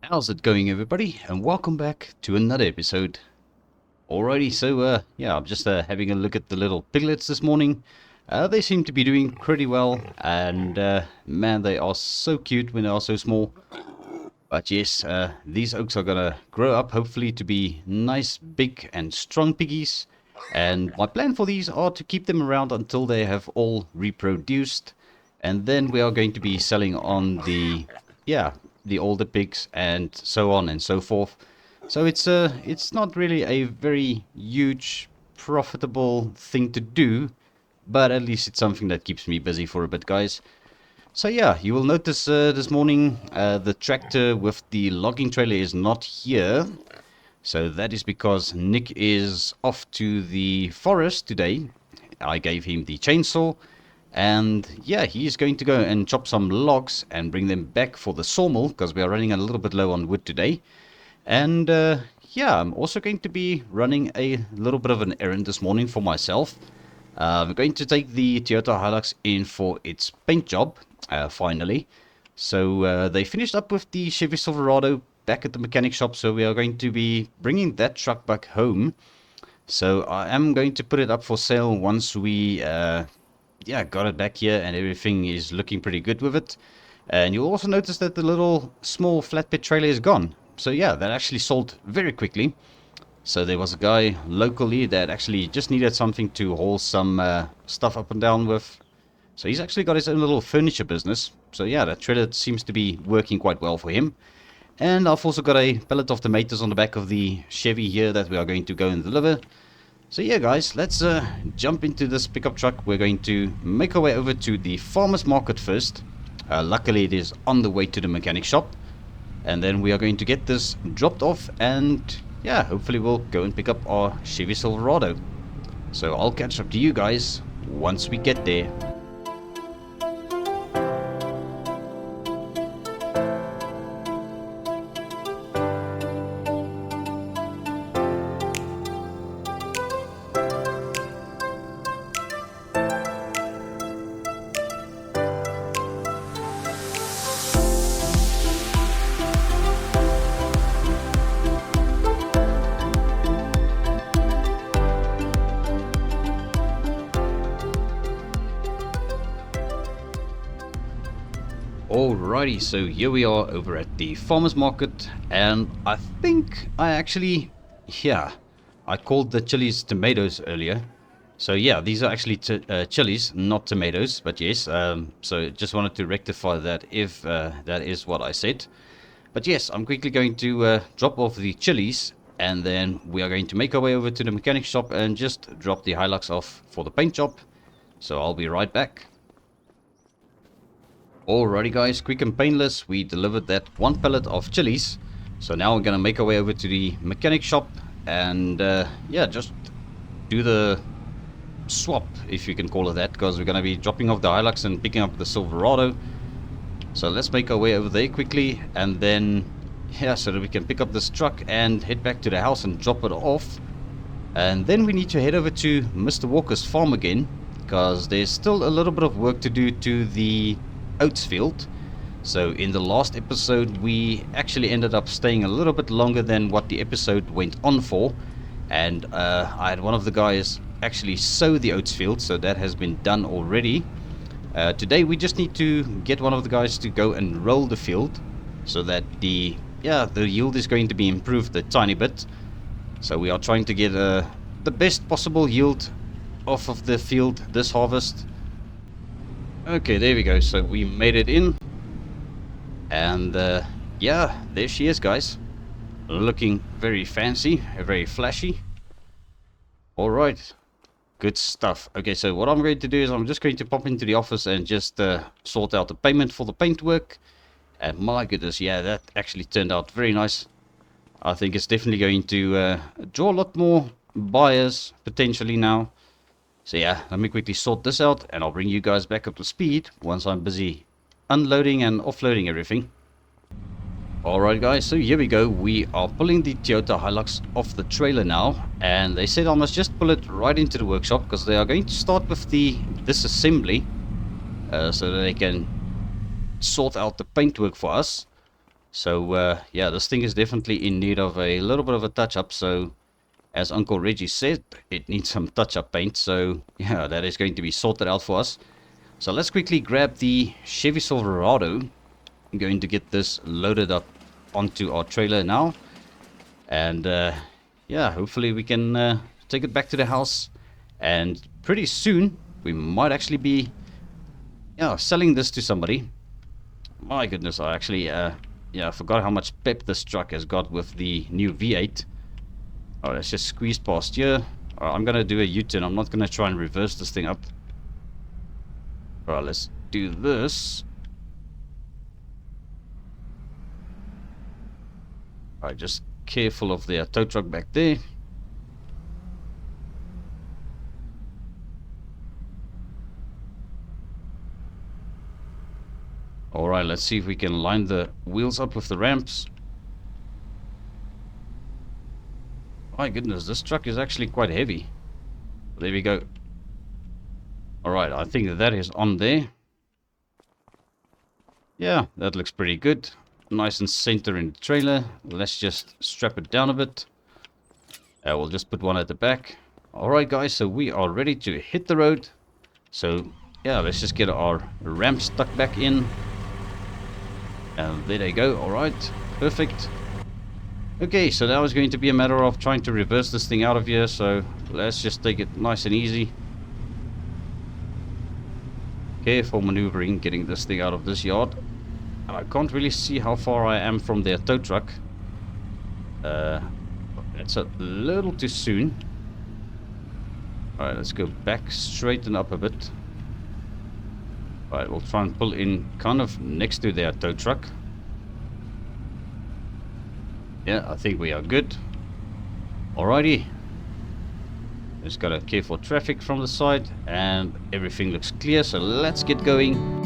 How's it going, everybody? And welcome back to another episode. Alrighty, so yeah, I'm just having a look at the little piglets this morning. They seem to be doing pretty well, and man, they are so cute when they are so small. But yes, these oaks are gonna grow up, hopefully, to be nice, big, and strong piggies. And my plan for these are to keep them around until they have all reproduced, and then we are going to be selling on the older pigs and so on and so forth. So it's not really a very huge profitable thing to do, but at least it's something that keeps me busy for a bit, guys. So yeah, you will notice this morning the tractor with the logging trailer is not here. So that is because Nick is off to the forest today. I gave him the chainsaw, and yeah, he's going to go and chop some logs and bring them back for the sawmill, because we are running a little bit low on wood today. And yeah, I'm also going to be running a little bit of an errand this morning for myself. I'm going to take the Toyota Hilux in for its paint job, finally. So they finished up with the Chevy Silverado back at the mechanic shop, so we are going to be bringing that truck back home. So I am going to put it up for sale once we yeah, got it back here and everything is looking pretty good with it. And you'll also notice that the little small flatbed trailer is gone. So yeah, that actually sold very quickly. So there was a guy locally that actually just needed something to haul some stuff up and down with. So he's actually got his own little furniture business. So yeah, that trailer seems to be working quite well for him. And I've also got a pallet of tomatoes on the back of the Chevy here that we are going to go and deliver. So yeah, guys, let's jump into this pickup truck. We're going to make our way over to the farmer's market first. Luckily, it is on the way to the mechanic shop. And then we are going to get this dropped off, and yeah, hopefully we'll go and pick up our Chevy Silverado. So I'll catch up to you guys once we get there. Alrighty, so here we are over at the farmer's market, and I think I actually, yeah, I called the chilies tomatoes earlier. So yeah, these are actually chilies, not tomatoes, but yes, so just wanted to rectify that if that is what I said. But yes, I'm quickly going to drop off the chilies, and then we are going to make our way over to the mechanic shop and just drop the Hilux off for the paint job. So I'll be right back. Alrighty guys, quick and painless, we delivered that one pallet of chilies. So now we're going to make our way over to the mechanic shop and yeah, just do the swap, if you can call it that, because we're going to be dropping off the Hilux and picking up the Silverado. So let's make our way over there quickly, and then yeah, so that we can pick up this truck and head back to the house and drop it off. And then we need to head over to Mr. Walker's farm again, because there's still a little bit of work to do to the oats field. So in the last episode we actually ended up staying a little bit longer than what the episode went on for, and I had one of the guys actually sow the oats field, so that has been done already. Today we just need to get one of the guys to go and roll the field, so that the yield is going to be improved a tiny bit. So we are trying to get the best possible yield off of the field this harvest. Okay, there we go. So we made it in, and yeah, there she is, guys, looking very fancy, very flashy. All right, good stuff. Okay, so what I'm going to do is I'm just going to pop into the office and just sort out the payment for the paint work. And my goodness, yeah, that actually turned out very nice. I think it's definitely going to draw a lot more buyers potentially now. So yeah, let me quickly sort this out, and I'll bring you guys back up to speed once I'm busy unloading and offloading everything. Alright guys, so here we go. We are pulling the Toyota Hilux off the trailer now, and they said I must just pull it right into the workshop, because they are going to start with the disassembly, so that they can sort out the paintwork for us. So yeah, this thing is definitely in need of a little bit of a touch-up. So as Uncle Reggie said, it needs some touch-up paint. So yeah, that is going to be sorted out for us. So let's quickly grab the Chevy Silverado. I'm going to get this loaded up onto our trailer now. And yeah, hopefully we can take it back to the house. And pretty soon, we might actually be selling this to somebody. My goodness, I actually yeah, I forgot how much pep this truck has got with the new V8. Alright, let's just squeeze past here. Alright, I'm gonna do a U-turn. I'm not gonna try and reverse this thing up. Alright, let's do this. Alright, just careful of the tow truck back there. Alright, let's see if we can line the wheels up with the ramps. My goodness, this truck is actually quite heavy. There we go. Alright, I think that is on there. Yeah, that looks pretty good. Nice and center in the trailer. Let's just strap it down a bit. We'll just put one at the back. Alright guys, so we are ready to hit the road. So yeah, let's just get our ramp stuck back in. And there they go. Alright, perfect. Okay, so now it's going to be a matter of trying to reverse this thing out of here. So let's just take it nice and easy. Careful maneuvering, getting this thing out of this yard. And I can't really see how far I am from their tow truck. It's a little too soon. Alright, let's go back, straighten up a bit. Alright, we'll try and pull in kind of next to their tow truck. Yeah, I think we are good. Alrighty. Just got a careful traffic from the side and everything looks clear, so let's get going.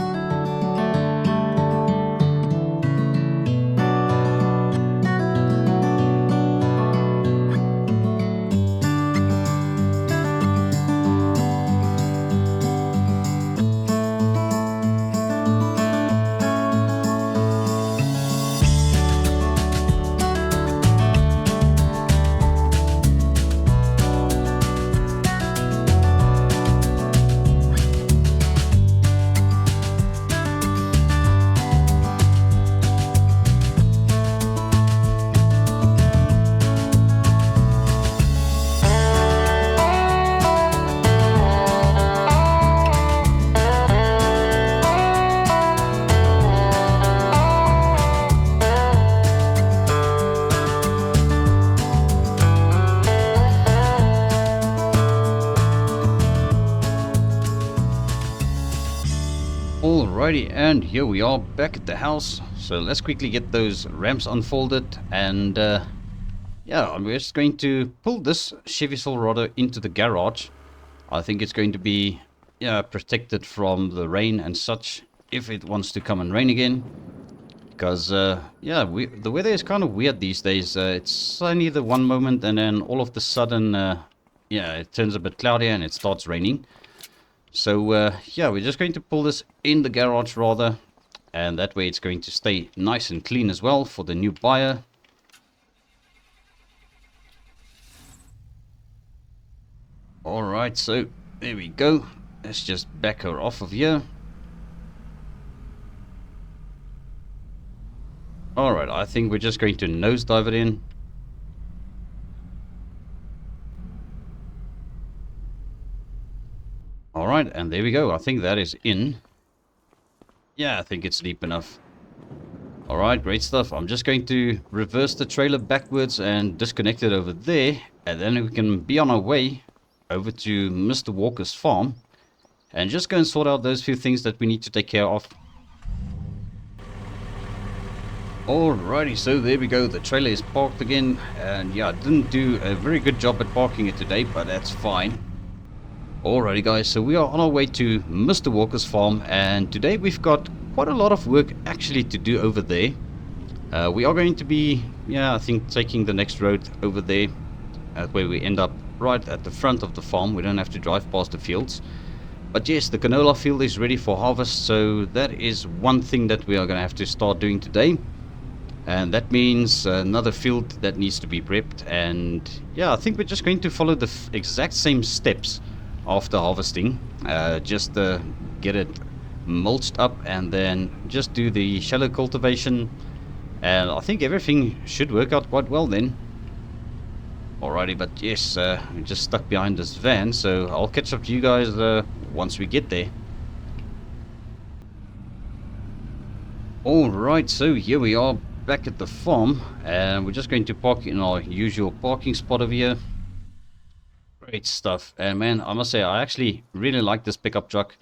Alrighty, and here we are back at the house. So let's quickly get those ramps unfolded, and yeah, I'm just going to pull this Chevy Silverado into the garage. I think it's going to be protected from the rain and such if it wants to come and rain again. Because yeah, the weather is kind of weird these days. It's sunny the one moment, and then all of a sudden yeah, it turns a bit cloudy and it starts raining. So yeah, we're just going to pull this in the garage rather, and that way it's going to stay nice and clean as well for the new buyer. Alright, so there we go. Let's just back her off of here. Alright, I think we're just going to nosedive it in. Alright, and there we go. I think that is in. Yeah, I think it's deep enough. Alright, great stuff. I'm just going to reverse the trailer backwards and disconnect it over there. And then we can be on our way over to Mr. Walker's farm. And just go and sort out those few things that we need to take care of. Alrighty, so there we go. The trailer is parked again. And yeah, I didn't do a very good job at parking it today, but that's fine. Alrighty guys, so we are on our way to Mr. Walker's farm, and today we've got quite a lot of work actually to do over there. We are going to be, I think, taking the next road over there, where we end up right at the front of the farm. We don't have to drive past the fields. But yes, the canola field is ready for harvest, so that is one thing that we are going to have to start doing today. And that means another field that needs to be prepped. And yeah, I think we're just going to follow the exact same steps after harvesting. Just get it mulched up and then just do the shallow cultivation. And I think everything should work out quite well then. Alrighty, but yes, we're just stuck behind this van, so I'll catch up to you guys once we get there. Alright, so here we are back at the farm, and we're just going to park in our usual parking spot over here. Great stuff. And man, I must say, I actually really like this pickup truck.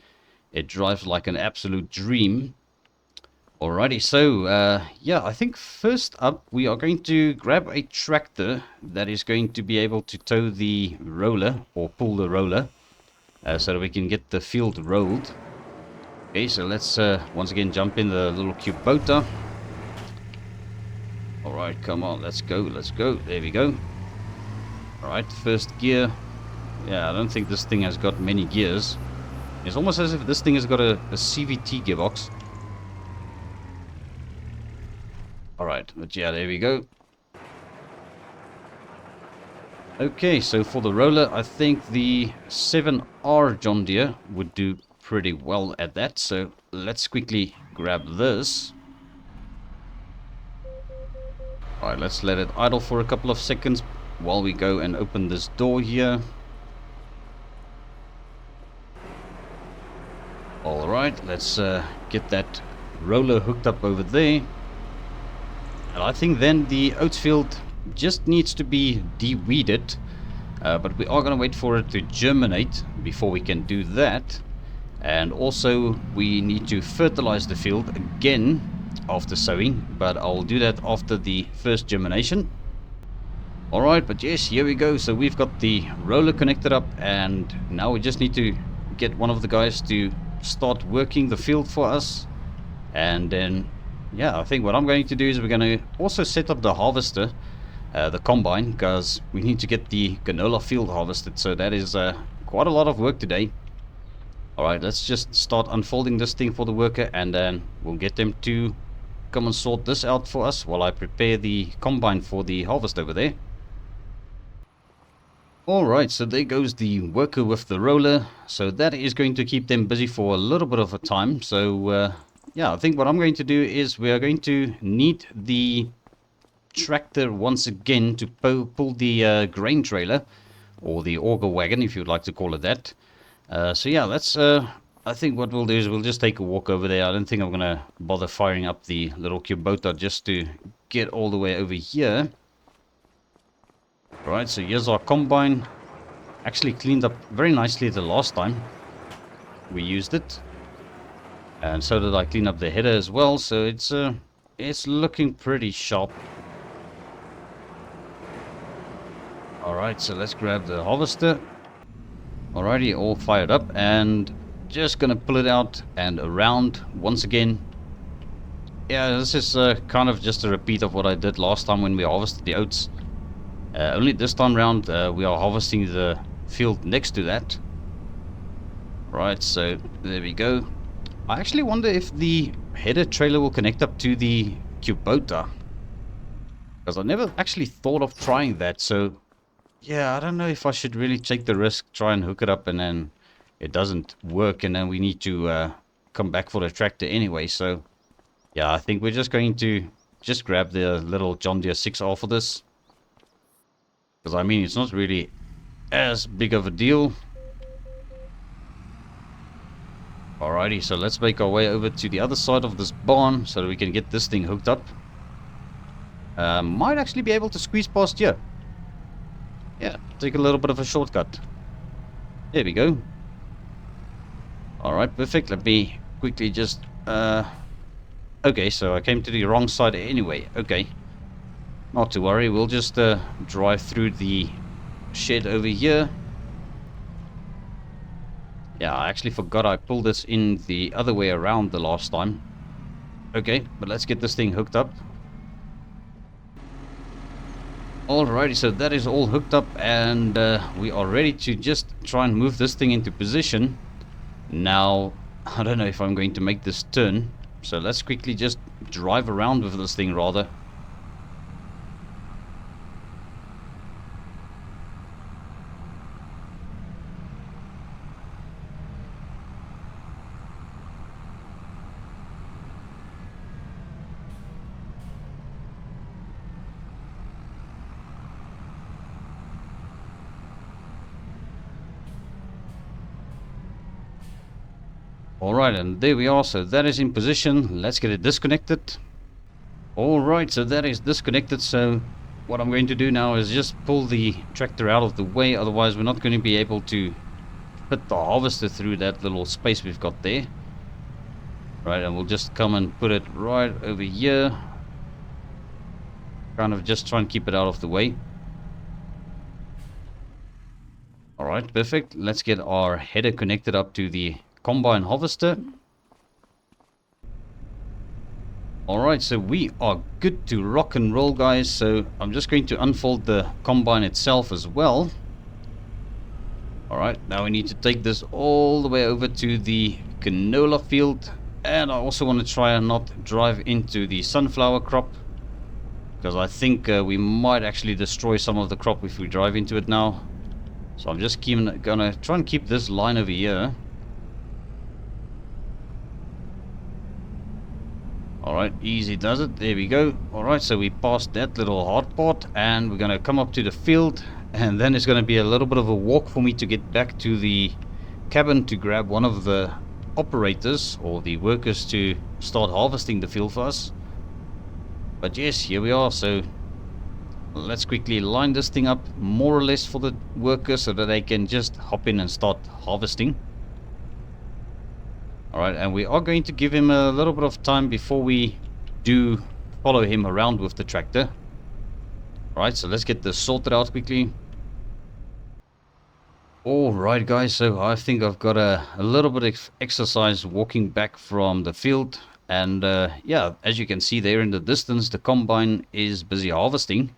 It drives like an absolute dream. Alrighty, so yeah, I think first up we are going to grab a tractor that is going to be able to tow the roller, or pull the roller, so that we can get the field rolled. Okay, so let's once again jump in the little Kubota. Alright, come on, let's go, there we go. Alright, first gear. Yeah, I don't think this thing has got many gears. It's almost as if this thing has got a CVT gearbox. Alright, but yeah, there we go. Okay, so for the roller, I think the 7R John Deere would do pretty well at that. So let's quickly grab this. Alright, let's let it idle for a couple of seconds while we go and open this door here. Alright, let's get that roller hooked up over there. And I think then the oats field just needs to be de-weeded. But we are going to wait for it to germinate before we can do that. And also we need to fertilize the field again after sowing, but I'll do that after the first germination. Alright, but yes, here we go. So we've got the roller connected up, and now we just need to get one of the guys to start working the field for us. And then yeah, I think what I'm going to do is we're going to also set up the harvester, the combine, because we need to get the canola field harvested. So that is quite a lot of work today. Alright, let's just start unfolding this thing for the worker, and then we'll get them to come and sort this out for us while I prepare the combine for the harvest over there. Alright, so there goes the worker with the roller. So that is going to keep them busy for a little bit of a time. So yeah, I think what I'm going to do is we are going to need the tractor once again to pull the grain trailer, or the auger wagon if you'd like to call it that. So yeah, let's I think what we'll do is we'll just take a walk over there. I don't think I'm gonna bother firing up the little Kubota just to get all the way over here. Alright, so here's our combine. Actually cleaned up very nicely the last time we used it. And so did I clean up the header as well, so it's looking pretty sharp. Alright, so let's grab the harvester. Alrighty, all fired up, and just gonna pull it out and around once again. Yeah, this is kind of just a repeat of what I did last time when we harvested the oats. Only this time round we are harvesting the field next to that. Right, so there we go. I actually wonder if the header trailer will connect up to the Kubota, because I never actually thought of trying that. So yeah, I don't know if I should really take the risk, try and hook it up, and then it doesn't work, and then we need to come back for the tractor anyway. So yeah, I think we're just going to just grab the little John Deere 6R for this, because I mean, it's not really as big of a deal. Alrighty, so let's make our way over to the other side of this barn so that we can get this thing hooked up. Might actually be able to squeeze past here. Yeah, take a little bit of a shortcut. There we go. Alright, perfect. Let me quickly just... okay, so I came to the wrong side anyway. Okay. Not to worry, we'll just drive through the shed over here. Yeah, I actually forgot I pulled this in the other way around the last time. Okay, but let's get this thing hooked up. Alrighty, so that is all hooked up, and we are ready to just try and move this thing into position. Now, I don't know if I'm going to make this turn, so let's quickly just drive around with this thing rather. Alright, and there we are. So that is in position. Let's get it disconnected. Alright, so that is disconnected. So what I'm going to do now is just pull the tractor out of the way. Otherwise we're not going to be able to put the harvester through that little space we've got there. Right, and we'll just come and put it right over here. Kind of just try and keep it out of the way. Alright, perfect. Let's get our header connected up to the combine harvester. Alright, so we are good to rock and roll, guys. So I'm just going to unfold the combine itself as well. Alright, now we need to take this all the way over to the canola field. And I also want to try and not drive into the sunflower crop, because I think we might actually destroy some of the crop if we drive into it now. So I'm just gonna try and keep this line over here. Alright, easy does it. There we go. Alright, so we passed that little hard part, and we're gonna come up to the field, and then it's gonna be a little bit of a walk for me to get back to the cabin to grab one of the operators or the workers to start harvesting the field for us. But yes, here we are. So let's quickly line this thing up more or less for the workers so that they can just hop in and start harvesting. Alright, and we are going to give him a little bit of time before we do follow him around with the tractor. Alright, so let's get this sorted out quickly. Alright guys, so I think I've got a little bit of exercise walking back from the field. And yeah, as you can see there in the distance, the combine is busy harvesting.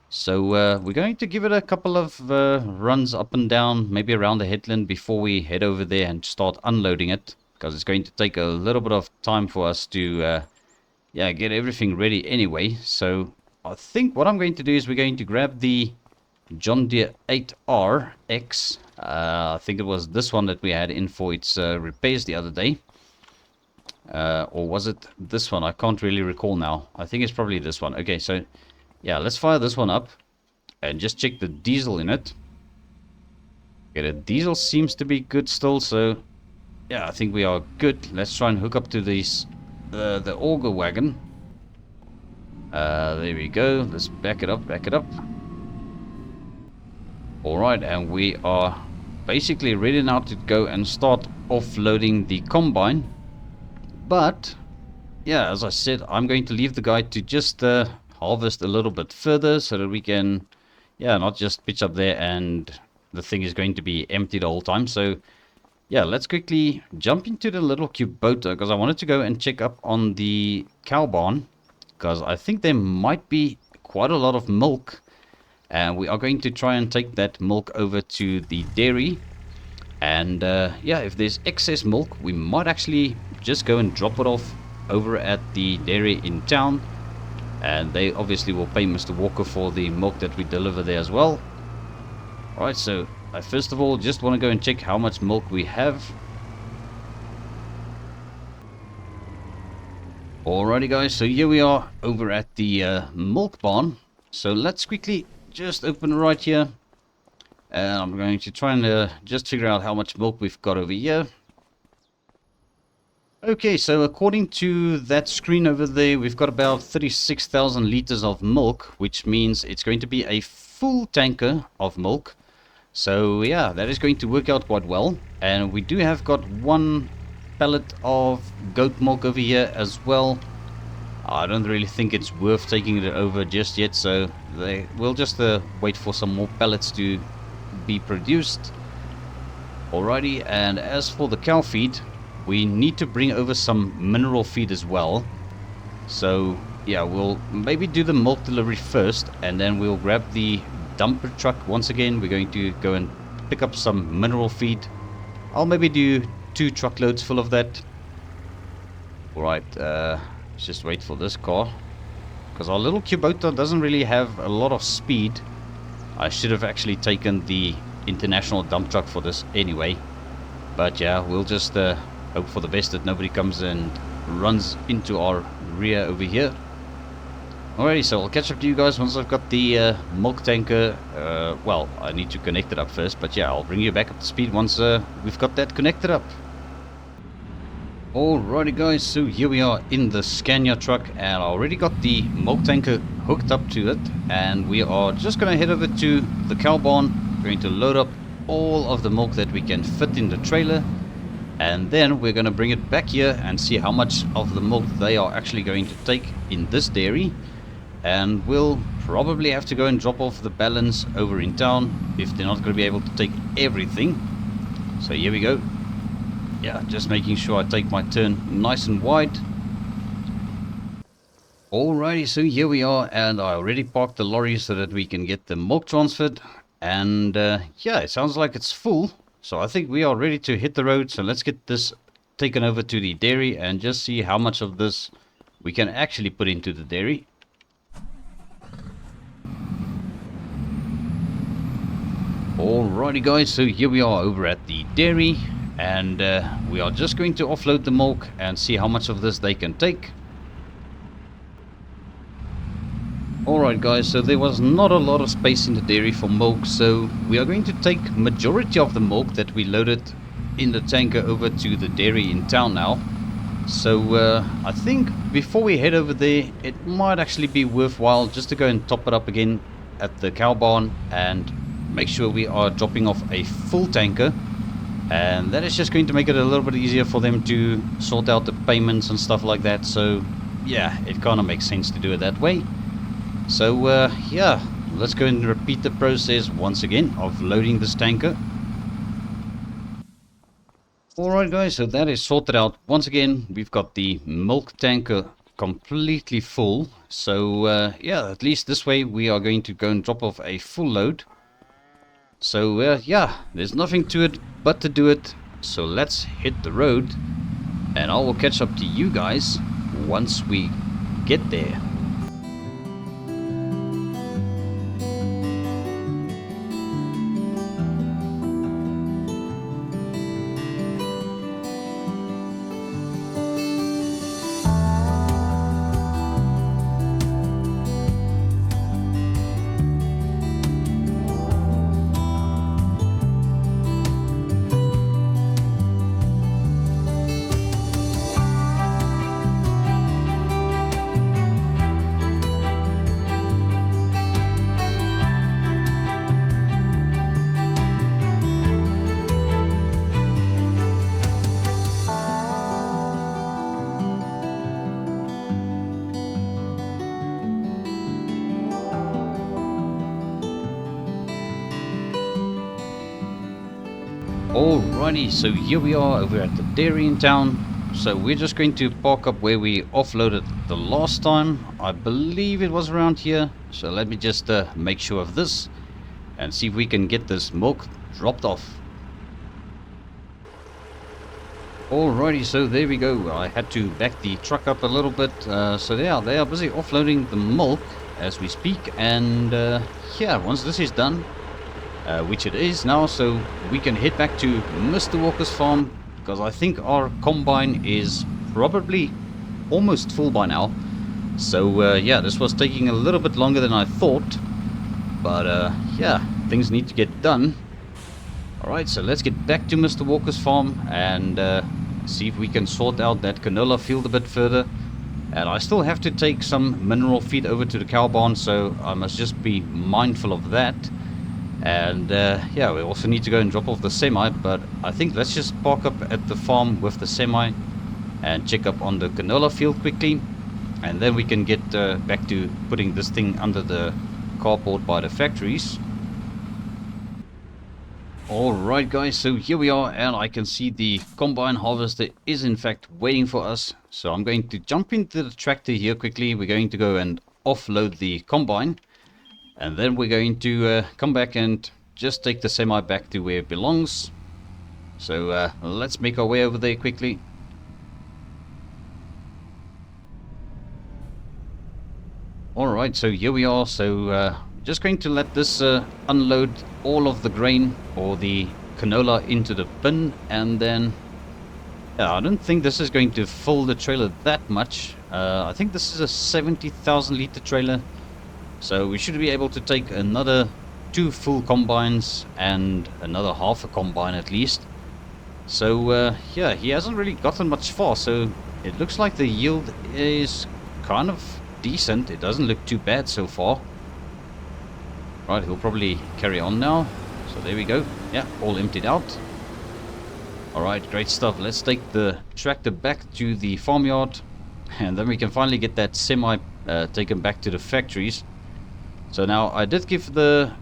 So we're going to give it a couple of runs up and down, maybe around the headland, before we head over there and start unloading it. Because it's going to take a little bit of time for us to yeah, get everything ready anyway. So I think what I'm going to do is we're going to grab the John Deere 8RX. I think it was this one that we had in for its repairs the other day. Or was it this one? I can't really recall now. I think it's probably this one. Okay, so yeah, let's fire this one up and just check the diesel in it. Okay, the diesel seems to be good still, so yeah, I think we are good. Let's try and hook up to these the auger wagon. There we go. Let's back it up, back it up. Alright, and we are basically ready now to go and start offloading the combine. But yeah, as I said, I'm going to leave the guy to just harvest a little bit further so that we can, yeah, not just pitch up there and the thing is going to be empty the whole time. So yeah, let's quickly jump into the little Kubota, because I wanted to go and check up on the cow barn, because I think there might be quite a lot of milk, and we are going to try and take that milk over to the dairy. And yeah, if there's excess milk, we might actually just go and drop it off over at the dairy in town, and they obviously will pay Mr. Walker for the milk that we deliver there as well. Alright, so I first of all just want to go and check how much milk we have. Alrighty guys, so here we are over at the milk barn. So let's quickly just open right here, and I'm going to try and just figure out how much milk we've got over here. Okay, so according to that screen over there, we've got about 36,000 liters of milk, which means it's going to be a full tanker of milk. So yeah, that is going to work out quite well. And we do have got one pallet of goat milk over here as well. I don't really think it's worth taking it over just yet, so we'll just wait for some more pallets to be produced. Alrighty, and as for the cow feed, we need to bring over some mineral feed as well. So yeah, we'll maybe do the milk delivery first, and then we'll grab the dumper truck once again. We're going to go and pick up some mineral feed. I'll maybe do 2 truckloads full of that. Alright, let's just wait for this car, because our little Kubota doesn't really have a lot of speed. I should have actually taken the international dump truck for this anyway. But yeah, we'll just hope for the best that nobody comes and runs into our rear over here. Alrighty, so I'll catch up to you guys once I've got the milk tanker. Well, I need to connect it up first, but yeah, I'll bring you back up to speed once we've got that connected up. Alrighty guys, so here we are in the Scania truck, and I already got the milk tanker hooked up to it, and we are just going to head over to the cow barn, going to load up all of the milk that we can fit in the trailer, and then we're going to bring it back here and see how much of the milk they are actually going to take in this dairy, and we'll probably have to go and drop off the balance over in town if they're not going to be able to take everything. So here we go. Yeah, just making sure I take my turn nice and wide. Alrighty, so here we are, and I already parked the lorry so that we can get the milk transferred. And yeah, it sounds like it's full, so I think we are ready to hit the road. So let's get this taken over to the dairy and just see how much of this we can actually put into the dairy. Alrighty guys, so here we are over at the dairy, and we are just going to offload the milk and see how much of this they can take. Alright guys, so there was not a lot of space in the dairy for milk, so we are going to take majority of the milk that we loaded in the tanker over to the dairy in town now. So I think before we head over there, it might actually be worthwhile just to go and top it up again at the cow barn and make sure we are dropping off a full tanker. And that is just going to make it a little bit easier for them to sort out the payments and stuff like that. So yeah, it kind of makes sense to do it that way. So yeah, let's go and repeat the process once again of loading this tanker. Alright guys, so that is sorted out. Once again, we've got the milk tanker completely full. So yeah, at least this way we are going to go and drop off a full load. So yeah, there's nothing to it but to do it. So let's hit the road, and I will catch up to you guys once we get there. Alrighty, so here we are over at the dairy in town. So we're just going to park up where we offloaded the last time. I believe it was around here. So let me just make sure of this and see if we can get this milk dropped off. Alrighty, so there we go. I had to back the truck up a little bit. So they are busy offloading the milk as we speak. And yeah, once this is done, which it is now, so we can head back to Mr. Walker's farm, because I think our combine is probably almost full by now. So yeah, this was taking a little bit longer than I thought, but yeah, things need to get done. Alright, so let's get back to Mr. Walker's farm and see if we can sort out that canola field a bit further. And I still have to take some mineral feed over to the cow barn, so I must just be mindful of that. And yeah, we also need to go and drop off the semi, but I think let's just park up at the farm with the semi and check up on the canola field quickly, and then we can get back to putting this thing under the carport by the factories. Alright guys, so here we are, and I can see the combine harvester is in fact waiting for us. So I'm going to jump into the tractor here quickly. We're going to go and offload the combine, and then we're going to come back and just take the semi back to where it belongs. So let's make our way over there quickly. Alright, so here we are. So just going to let this unload all of the grain or the canola into the bin, and then I don't think this is going to fill the trailer that much. I think this is a 70,000 litre trailer. So we should be able to take another 2 full combines and another half a combine at least. So yeah, he hasn't really gotten much far, so it looks like the yield is kind of decent. It doesn't look too bad so far. Right, he'll probably carry on now. So there we go. Yeah, all emptied out. Alright, great stuff. Let's take the tractor back to the farmyard, and then we can finally get that semi taken back to the factories. So now, I did give the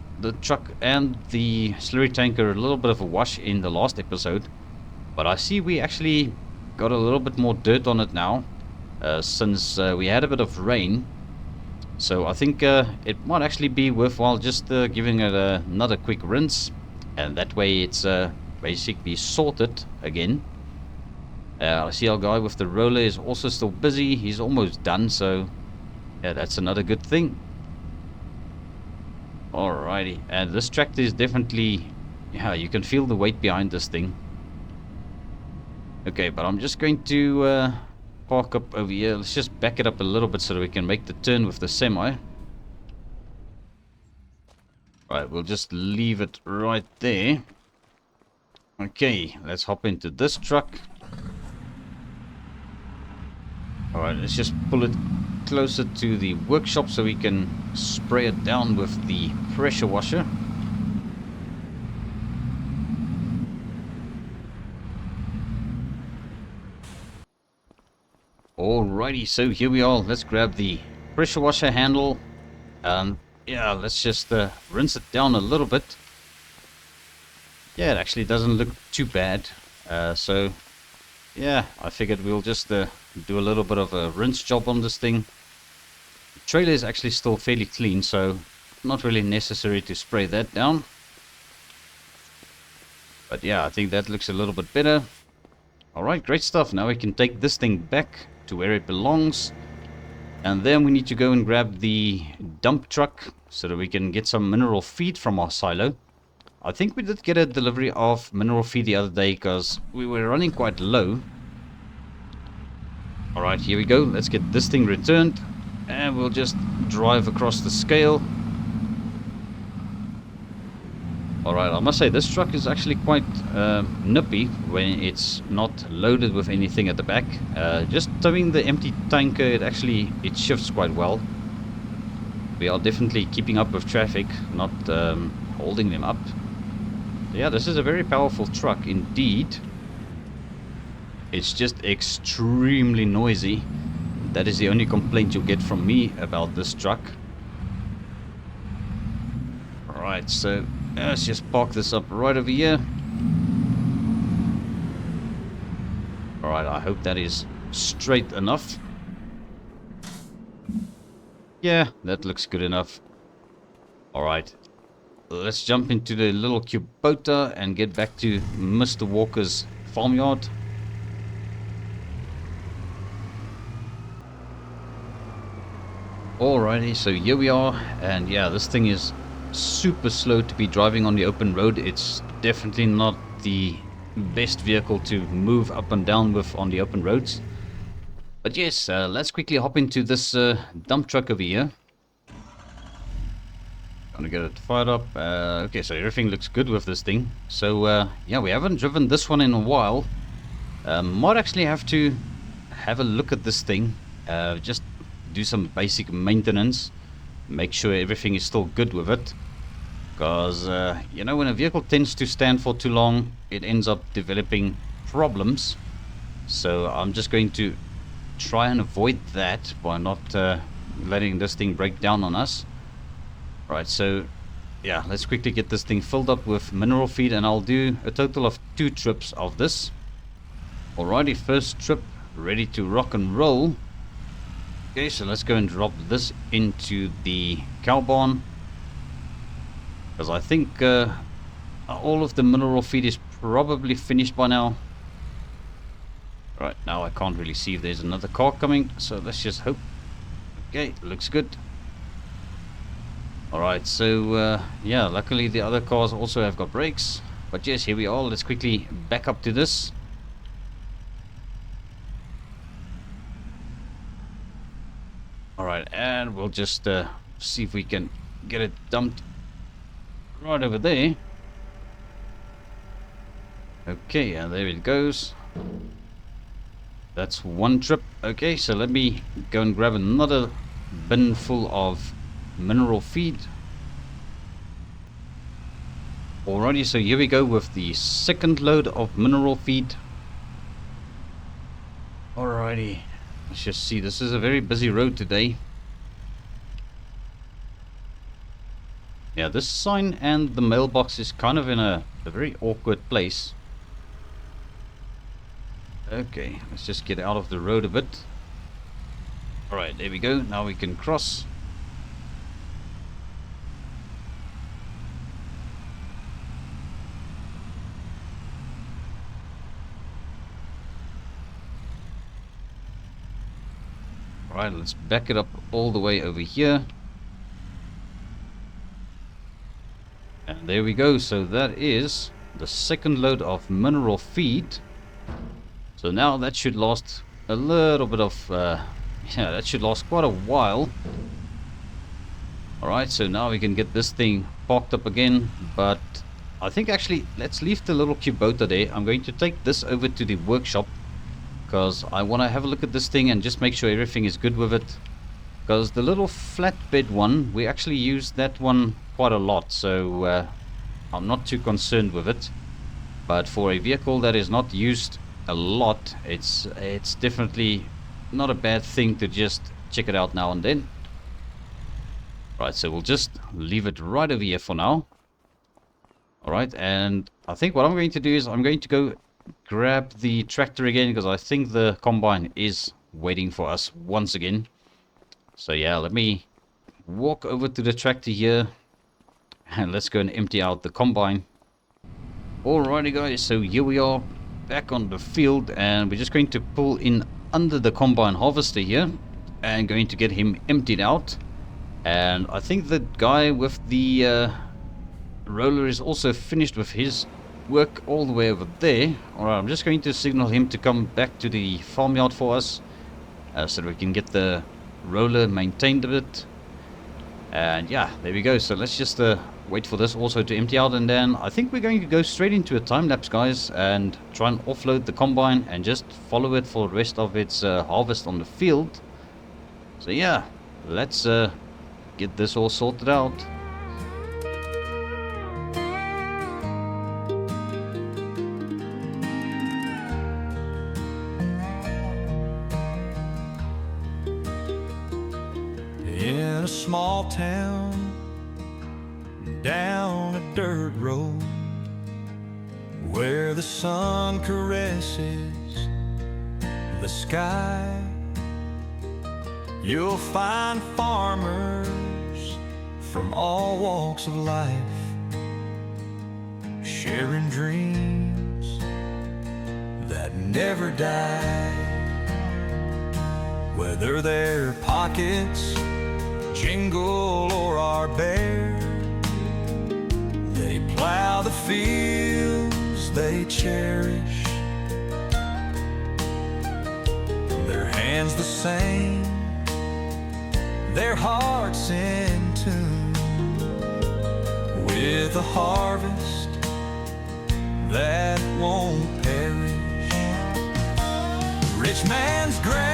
truck and the slurry tanker a little bit of a wash in the last episode, but I see we actually got a little bit more dirt on it now, since we had a bit of rain. So I think it might actually be worthwhile just giving it another quick rinse, and that way it's basically sorted again. I see our guy with the roller is also still busy. He's almost done, so yeah, that's another good thing. Alrighty, and this tractor is definitely, yeah, you can feel the weight behind this thing. Okay, but I'm just going to park up over here. Let's just back it up a little bit so that we can make the turn with the semi. Right, we'll just leave it right there. Okay, let's hop into this truck. Alright, let's just pull it closer to the workshop so we can spray it down with the pressure washer. Alrighty, so here we are. Let's grab the pressure washer handle, and yeah, let's just rinse it down a little bit. Yeah, it actually doesn't look too bad. So yeah, I figured we'll just do a little bit of a rinse job on this thing. The trailer is actually still fairly clean, so not really necessary to spray that down. But yeah, I think that looks a little bit better. Alright, great stuff. Now we can take this thing back to where it belongs. And then we need to go and grab the dump truck so that we can get some mineral feed from our silo. I think we did get a delivery of mineral feed the other day because we were running quite low. Alright, here we go. Let's get this thing returned. And we'll just drive across the scale. Alright, I must say this truck is actually quite nippy when it's not loaded with anything at the back. Just towing the empty tanker, it shifts quite well. We are definitely keeping up with traffic, not holding them up. Yeah, this is a very powerful truck indeed. It's just extremely noisy. That is the only complaint you'll get from me about this truck. Alright, so let's just park this up right over here. Alright, I hope that is straight enough. Yeah, that looks good enough. Alright, let's jump into the little Kubota and get back to Mr. Walker's farmyard. Alrighty, so here we are, and yeah, this thing is super slow to be driving on the open road. It's definitely not the best vehicle to move up and down with on the open roads. But yes, let's quickly hop into this dump truck over here. Gonna get it fired up. Okay, so everything looks good with this thing. So yeah, we haven't driven this one in a while. Might actually have to have a look at this thing. Just do some basic maintenance. Make sure everything is still good with it. Because, you know, when a vehicle tends to stand for too long, it ends up developing problems. So I'm just going to try and avoid that by not letting this thing break down on us. Right, so yeah, let's quickly get this thing filled up with mineral feed, and I'll do a total of 2 trips of this. Alrighty, first trip ready to rock and roll. Okay, so let's go and drop this into the cow barn, because I think all of the mineral feed is probably finished by now. Right, now I can't really see if there's another car coming, so let's just hope. Okay, looks good. Alright, so yeah, luckily the other cars also have got brakes. But yes, here we are. Let's quickly back up to this. Alright, and we'll just see if we can get it dumped right over there. Okay, and there it goes. That's one trip. Okay, so let me go and grab another bin full of mineral feed. Alrighty, so here we go with the second load of mineral feed. Alrighty, let's just see. This is a very busy road today. Yeah, this sign and the mailbox is kind of in a very awkward place. Okay, let's just get out of the road a bit. Alright, there we go. Now we can cross. Alright, let's back it up all the way over here. And there we go. So that is the second load of mineral feed. So now that should last a little bit of, yeah, that should last quite a while. Alright, so now we can get this thing parked up again. But I think actually, let's leave the little Kubota there. I'm going to take this over to the workshop, because I want to have a look at this thing and just make sure everything is good with it. Because the little flatbed one, we actually use that one quite a lot, so I'm not too concerned with it. But for a vehicle that is not used a lot, it's definitely not a bad thing to just check it out now and then. Right, so we'll just leave it right over here for now. Alright, and I think what I'm going to do is I'm going to go grab the tractor again, because I think the combine is waiting for us once again. So yeah, let me walk over to the tractor here and let's go and empty out the combine. Alrighty guys, so here we are back on the field, and we're just going to pull in under the combine harvester here and going to get him emptied out. And I think the guy with the roller is also finished with his work all the way over there. Alright, I'm just going to signal him to come back to the farmyard for us, so that we can get the roller maintained a bit. And yeah, there we go. So let's just wait for this also to empty out, and then I think we're going to go straight into a time lapse, guys, and try and offload the combine and just follow it for the rest of its harvest on the field. So yeah, let's get this all sorted out. In a small town, down a dirt road, where the sun caresses the sky, you'll find farmers from all walks of life, sharing dreams that never die. Whether their pockets jingle or are bare, they plow the fields they cherish. Their hands the same, their hearts in tune, with a harvest that won't perish. Rich man's grain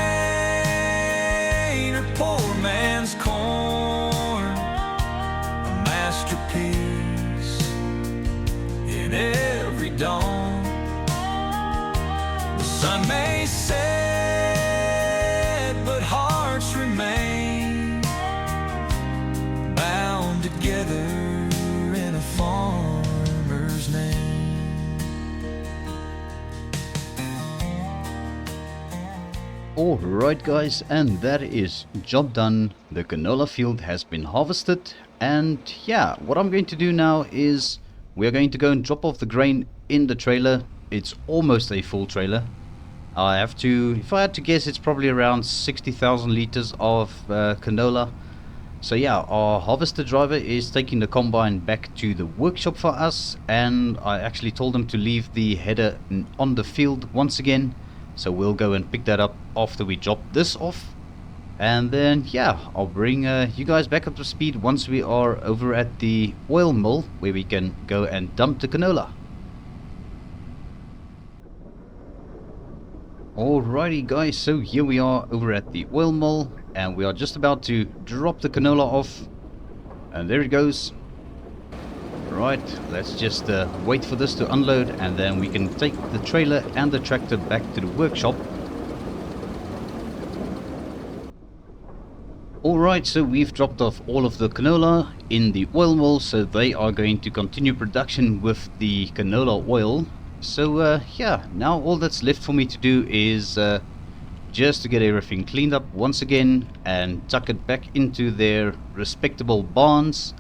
or poor man's corn, a masterpiece in every dawn. The sun may set, but hearts remain bound together in a farmer's name. Alright guys, and that is job done. The canola field has been harvested, and yeah, what I'm going to do now is we're going to go and drop off the grain in the trailer. It's almost a full trailer. I have to, if I had to guess, it's probably around 60,000 liters of canola. So yeah, our harvester driver is taking the combine back to the workshop for us, and I actually told him to leave the header on the field once again. So we'll go and pick that up after we drop this off. And then yeah, I'll bring you guys back up to speed once we are over at the oil mill, where we can go and dump the canola. Alrighty guys, so here we are over at the oil mill, and we are just about to drop the canola off, and there it goes. Right, let's just wait for this to unload, and then we can take the trailer and the tractor back to the workshop. Alright, so we've dropped off all of the canola in the oil mill, so they are going to continue production with the canola oil. So yeah, now all that's left for me to do is just to get everything cleaned up once again and tuck it back into their respectable barns.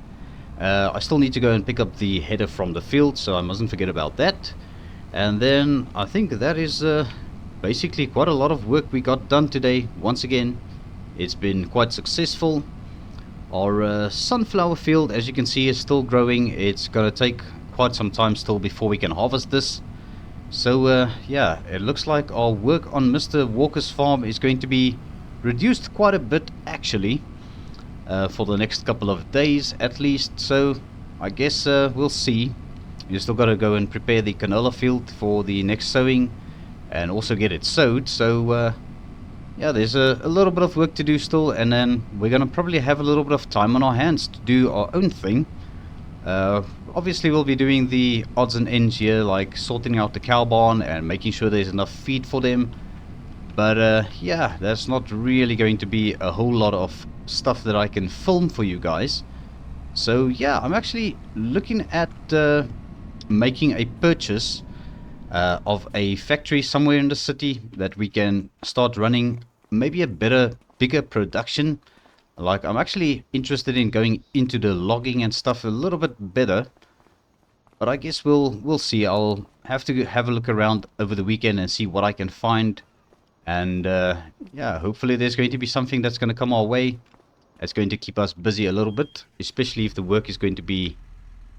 I still need to go and pick up the header from the field, so I mustn't forget about that. And then I think that is basically quite a lot of work we got done today. Once again, it's been quite successful. Our sunflower field, as you can see, is still growing. It's gonna take quite some time still before we can harvest this. So yeah, it looks like our work on Mr. Walker's farm is going to be reduced quite a bit actually, for the next couple of days at least. So I guess we'll see. You still got to go and prepare the canola field for the next sowing and also get it sowed. So yeah, there's a little bit of work to do still, and then we're gonna probably have a little bit of time on our hands to do our own thing. Obviously we'll be doing the odds and ends here, like sorting out the cow barn and making sure there's enough feed for them. But yeah, that's not really going to be a whole lot of stuff that I can film for you guys. So yeah, I'm actually looking at making a purchase of a factory somewhere in the city that we can start running maybe a bigger production. Like, I'm actually interested in going into the logging and stuff a little bit better, but I guess we'll see. I'll have to have a look around over the weekend and see what I can find. And yeah, hopefully there's going to be something that's going to come our way that's going to keep us busy a little bit, especially if the work is going to be,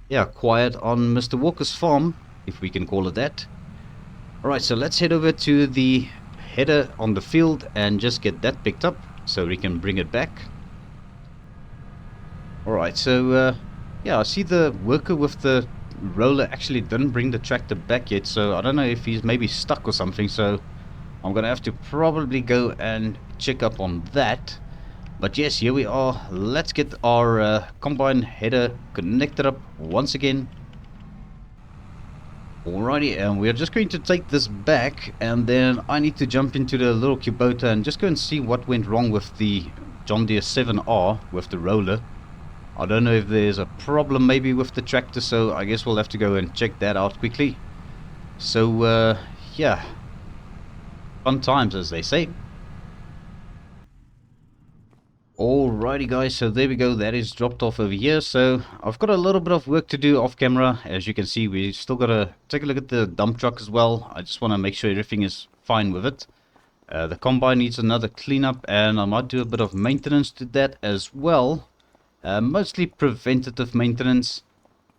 yeah, quiet on Mr. Walker's farm, if we can call it that. Alright, so let's head over to the header on the field and just get that picked up so we can bring it back. Alright, so yeah, I see the worker with the roller actually didn't bring the tractor back yet, so I don't know if he's maybe stuck or something, so I'm gonna have to probably go and check up on that. But yes, here we are. Let's get our combine header connected up once again. Alrighty, and we're just going to take this back, and then I need to jump into the little Kubota and just go and see what went wrong with the John Deere 7R with the roller. I don't know if there's a problem maybe with the tractor, so I guess we'll have to go and check that out quickly. So yeah, fun times, as they say. Alrighty guys, so there we go, that is dropped off over here. So I've got a little bit of work to do off camera. As you can see, we still got to take a look at the dump truck as well. I just want to make sure everything is fine with it. The combine needs another cleanup, and I might do a bit of maintenance to that as well. Mostly preventative maintenance.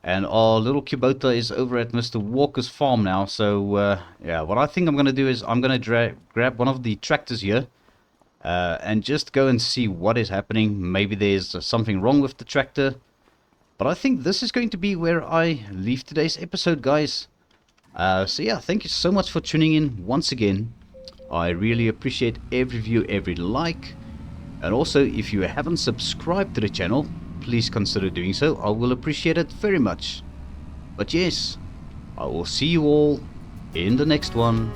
And our little Kubota is over at Mr. Walker's farm now. So yeah, what I think I'm going to do is I'm going to grab one of the tractors here. And just go and see what is happening. Maybe there's something wrong with the tractor. But I think this is going to be where I leave today's episode, guys. So yeah, thank you so much for tuning in once again. I really appreciate every view, every like. And also, if you haven't subscribed to the channel, please consider doing so. I will appreciate it very much. But yes, I will see you all in the next one.